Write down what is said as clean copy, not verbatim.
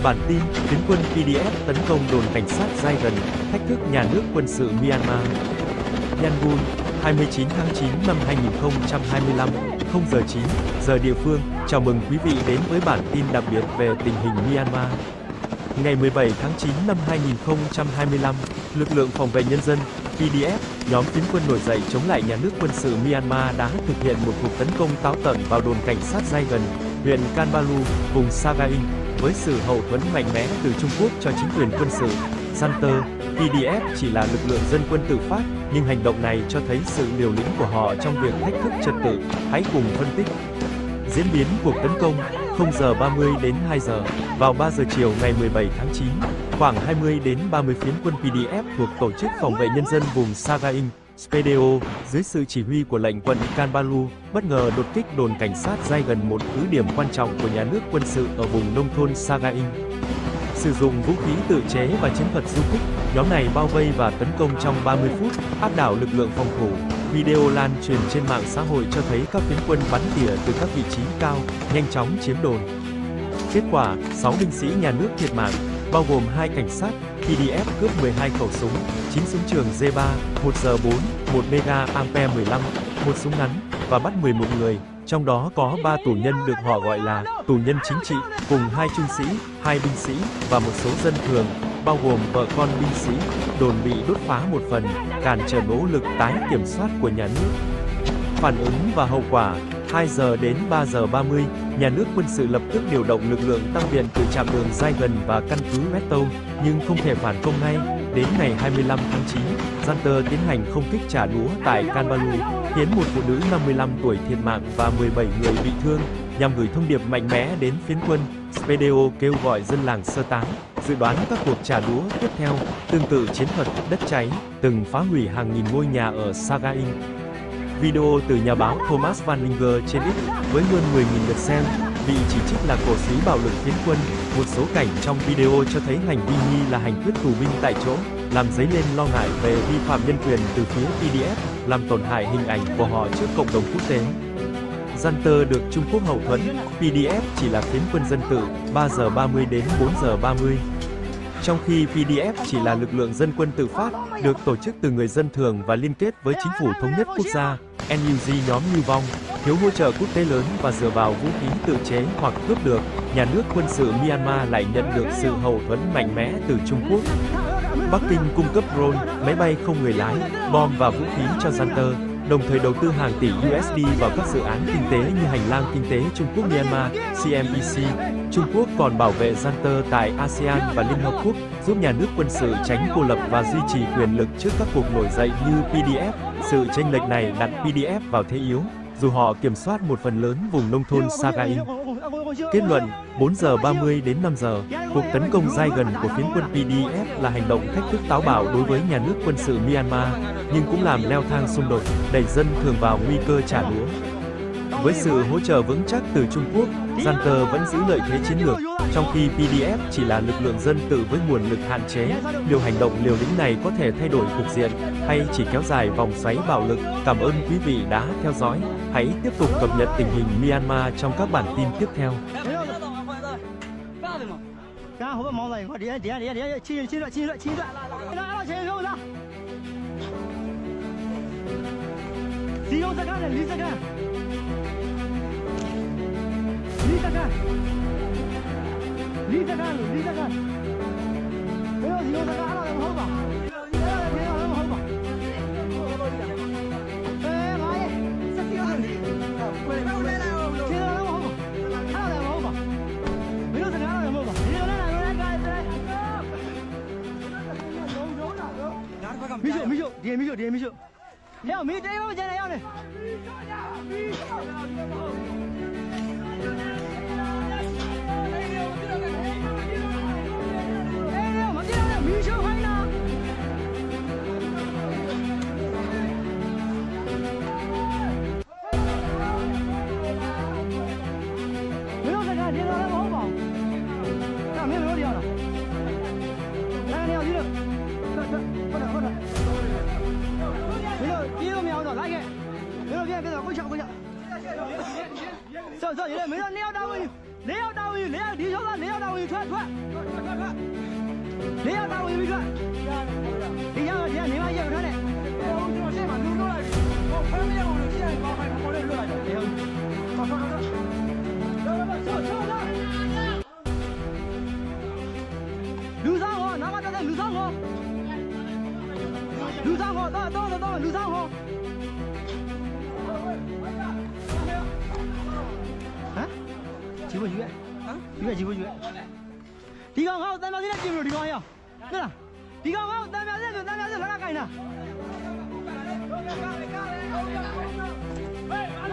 Bản tin, phiến quân PDF tấn công đồn cảnh sát Saigon, thách thức nhà nước quân sự Myanmar. Yangon, 29 tháng 9 năm 2025, 0 giờ 9 giờ địa phương. Chào mừng quý vị đến với bản tin đặc biệt về tình hình Myanmar. Ngày 17 tháng 9 năm 2025, lực lượng phòng vệ nhân dân, PDF, nhóm phiến quân nổi dậy chống lại nhà nước quân sự Myanmar đã thực hiện một cuộc tấn công táo tợn vào đồn cảnh sát Saigon, huyện Kanbalu, vùng Sagaing, với sự hậu thuẫn mạnh mẽ từ Trung Quốc cho chính quyền quân sự. Santer, PDF chỉ là lực lượng dân quân tự phát, nhưng hành động này cho thấy sự liều lĩnh của họ trong việc thách thức trật tự. Hãy cùng phân tích diễn biến cuộc tấn công. 0 giờ 30 đến 2 giờ, vào 3 giờ chiều ngày 17 tháng 9, khoảng 20 đến 30 phiến quân PDF thuộc Tổ chức Phòng vệ Nhân dân vùng Sagaing, SPDO, dưới sự chỉ huy của lệnh quận Kanbalu, bất ngờ đột kích đồn cảnh sát Saigon, một cứ điểm quan trọng của nhà nước quân sự ở vùng nông thôn Sagaing. Sử dụng vũ khí tự chế và chiến thuật du kích, nhóm này bao vây và tấn công trong 30 phút, áp đảo lực lượng phòng thủ. Video lan truyền trên mạng xã hội cho thấy các phiến quân bắn tỉa từ các vị trí cao, nhanh chóng chiếm đồn. Kết quả, 6 binh sĩ nhà nước thiệt mạng, bao gồm 2 cảnh sát, PDF cướp 12 khẩu súng, 9 súng trường G3, 1 giờ 4, 1 Mega Ampere 15, 1 súng ngắn, và bắt 11 người, trong đó có 3 tù nhân được họ gọi là tù nhân chính trị, cùng 2 trung sĩ, 2 binh sĩ, và một số dân thường, bao gồm vợ con binh sĩ. Đồn bị đốt phá một phần, cản trở nỗ lực tái kiểm soát của nhà nước. Phản ứng và hậu quả. 2 giờ đến 3 giờ 30, nhà nước quân sự lập tức điều động lực lượng tăng viện từ trạm đường Saigon và căn cứ Westow, nhưng không thể phản công ngay. Đến ngày 25 tháng 9, Santer tiến hành không kích trả đũa tại Kanbalu, khiến một phụ nữ 55 tuổi thiệt mạng và 17 người bị thương, nhằm gửi thông điệp mạnh mẽ đến phiến quân. SPDO kêu gọi dân làng sơ tán, dự đoán các cuộc trả đũa tiếp theo, tương tự chiến thuật đất cháy, từng phá hủy hàng nghìn ngôi nhà ở Sagaing. Video từ nhà báo Thomas Van Linger trên X với hơn 10.000 lượt xem, bị chỉ trích là cổ suý bạo lực phiến quân. Một số cảnh trong video cho thấy hành vi nghi là hành quyết tù binh tại chỗ, làm dấy lên lo ngại về vi phạm nhân quyền từ phía PDF, làm tổn hại hình ảnh của họ trước cộng đồng quốc tế. Santer được Trung Quốc hậu thuẫn, PDF chỉ là phiến quân dân tự, 3 giờ 30 đến 4 giờ 30. Trong khi PDF chỉ là lực lượng dân quân tự phát, được tổ chức từ người dân thường và liên kết với chính phủ thống nhất quốc gia, NUG nhóm lưu vong, thiếu hỗ trợ quốc tế lớn và dựa vào vũ khí tự chế hoặc cướp được, nhà nước quân sự Myanmar lại nhận được sự hậu thuẫn mạnh mẽ từ Trung Quốc. Bắc Kinh cung cấp drone, máy bay không người lái, bom và vũ khí cho Santer, đồng thời đầu tư hàng tỷ USD vào các dự án kinh tế như Hành lang Kinh tế Trung Quốc-Myanmar, CMEC. Trung Quốc còn bảo vệ Santer tại ASEAN và Liên Hợp Quốc, giúp nhà nước quân sự tránh cô lập và duy trì quyền lực trước các cuộc nổi dậy như PDF. Sự chênh lệch này đặt PDF vào thế yếu, dù họ kiểm soát một phần lớn vùng nông thôn Sagaing. Kết luận, 4 giờ 30 đến 5 giờ, cuộc tấn công Saigon của phiến quân PDF là hành động thách thức táo bạo đối với nhà nước quân sự Myanmar, nhưng cũng làm leo thang xung đột, đẩy dân thường vào nguy cơ trả đũa. Với sự hỗ trợ vững chắc từ Trung Quốc, Santer vẫn giữ lợi thế chiến lược, trong khi PDF chỉ là lực lượng dân tự với nguồn lực hạn chế. Liệu hành động liều lĩnh này có thể thay đổi cục diện, hay chỉ kéo dài vòng xoáy bạo lực? Cảm ơn quý vị đã theo dõi. Hãy tiếp tục cập nhật tình hình Myanmar trong các bản tin tiếp theo.这没让你要大位，你要大位，你要地球了，你要大位。你ထွက်ထွက်，你要打我一ထွက်，你要你妈也不穿的。我先把撸出来，我看不见我的线，我这撸来着。走，撸上河，哪怕在撸上河，撸上河，到撸上河。啊？几不几？啊？几不几？ဒီကောင်ဟောတမ်းပြစင်းနဲ့ပြင်လို့ဒီကောင်ရောဟုတ်လားဒီကောင်ဟောတမ်းပြစင်းဆိုတမ်းပြစင်းလာလာကိုင်းတာဟေး